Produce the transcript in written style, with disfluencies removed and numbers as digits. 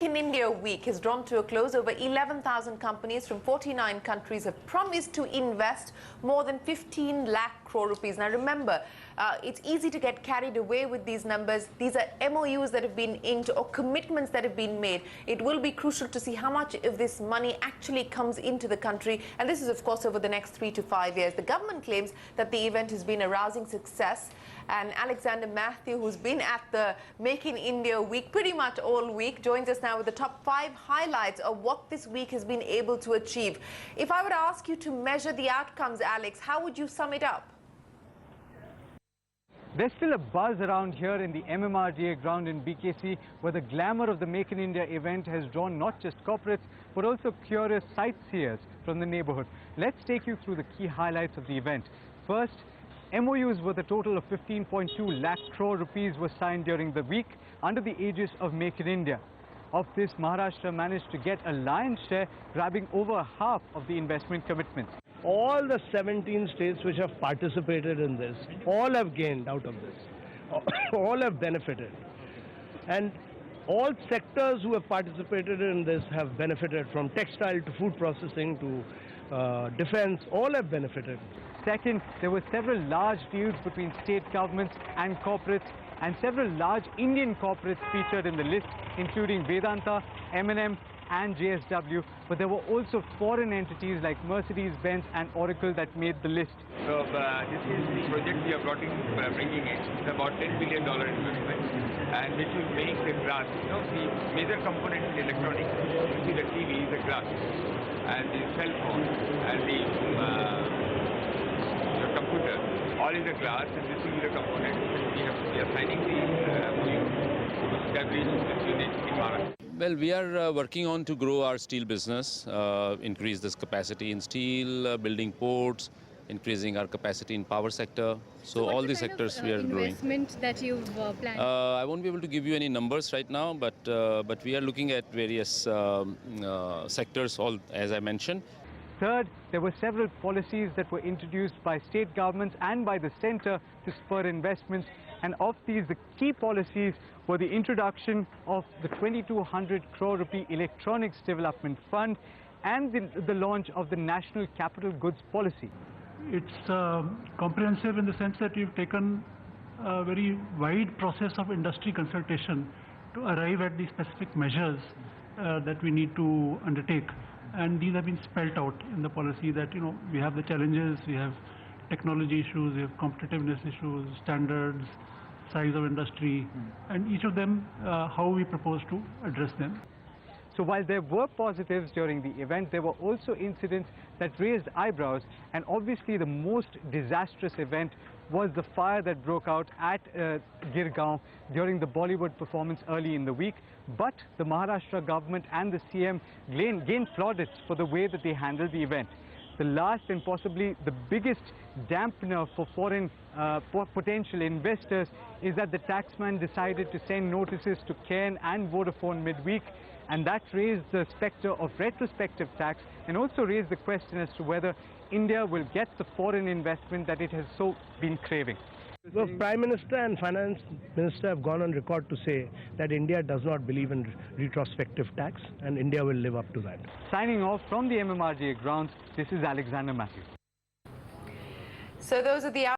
In India week has drawn to a close. Over 11,000 companies from 49 countries have promised to invest more than 15 lakh crore rupees. Now remember, it's easy to get carried away with these numbers. These are MOUs that have been inked or commitments that have been made. It will be crucial to see how much of this money actually comes into the country. And this is, of course, over the next 3 to 5 years. The government claims that the event has been a rousing success. And Alexander Mathew, who's been at the Make in India week pretty much all week, joins us now with the top 5 highlights of what this week has been able to achieve. If I were to ask you to measure the outcomes, Alex, how would you sum it up? There's still a buzz around here in the MMRDA ground in BKC, where the glamour of the Make in India event has drawn not just corporates, but also curious sightseers from the neighborhood. Let's take you through the key highlights of the event. First, MOUs worth a total of 15.2 lakh crore rupees were signed during the week under the aegis of Make in India. Of this, Maharashtra managed to get a lion's share, grabbing over half of the investment commitments. All the 17 states which have participated in this, all have gained out of this. All have benefited. And all sectors who have participated in this have benefited, from textile to food processing to defense, all have benefited. Second, there were several large deals between state governments and corporates, and several large Indian corporates featured in the list, including Vedanta, M&M and JSW, but there were also foreign entities like Mercedes-Benz and Oracle that made the list. So this is the project we are bringing in. It's about $10 billion investment, and which will make the glass. You know, the major component in electronics, you see the TV is the glass, and the cell phone, and the computer, all is the glass, and this is the component. We are signing the MOU to establish this unit in Maharashtra. Well, we are working on to grow our steel business, increase this capacity in steel, building ports, increasing our capacity in power sector. So all these sectors we are growing. Investment that you've planned? I won't be able to give you any numbers right now, but we are looking at various sectors, all as I mentioned. Third, there were several policies that were introduced by state governments and by the centre to spur investments. And of these, the key policies were the introduction of the 2,200 crore rupee Electronics Development Fund and the launch of the National Capital Goods Policy. It's comprehensive in the sense that we've taken a very wide process of industry consultation to arrive at the specific measures that we need to undertake. And these have been spelled out in the policy that, you know, we have the challenges, we have technology issues, we have competitiveness issues, standards, size of industry, and each of them, how we propose to address them. So while there were positives during the event, there were also incidents that raised eyebrows, and obviously the most disastrous event was the fire that broke out at Girgaon during the Bollywood performance early in the week. But the Maharashtra government and the CM gained plaudits for the way that they handled the event. The last and possibly the biggest dampener for foreign potential investors is that the taxman decided to send notices to Cairn and Vodafone midweek, and that raised the spectre of retrospective tax and also raised the question as to whether India will get the foreign investment that it has so been craving. The Prime Minister and Finance Minister have gone on record to say that India does not believe in retrospective tax, and India will live up to that. Signing off from the MMRDA grounds, this is Alexander Mathew. So those are the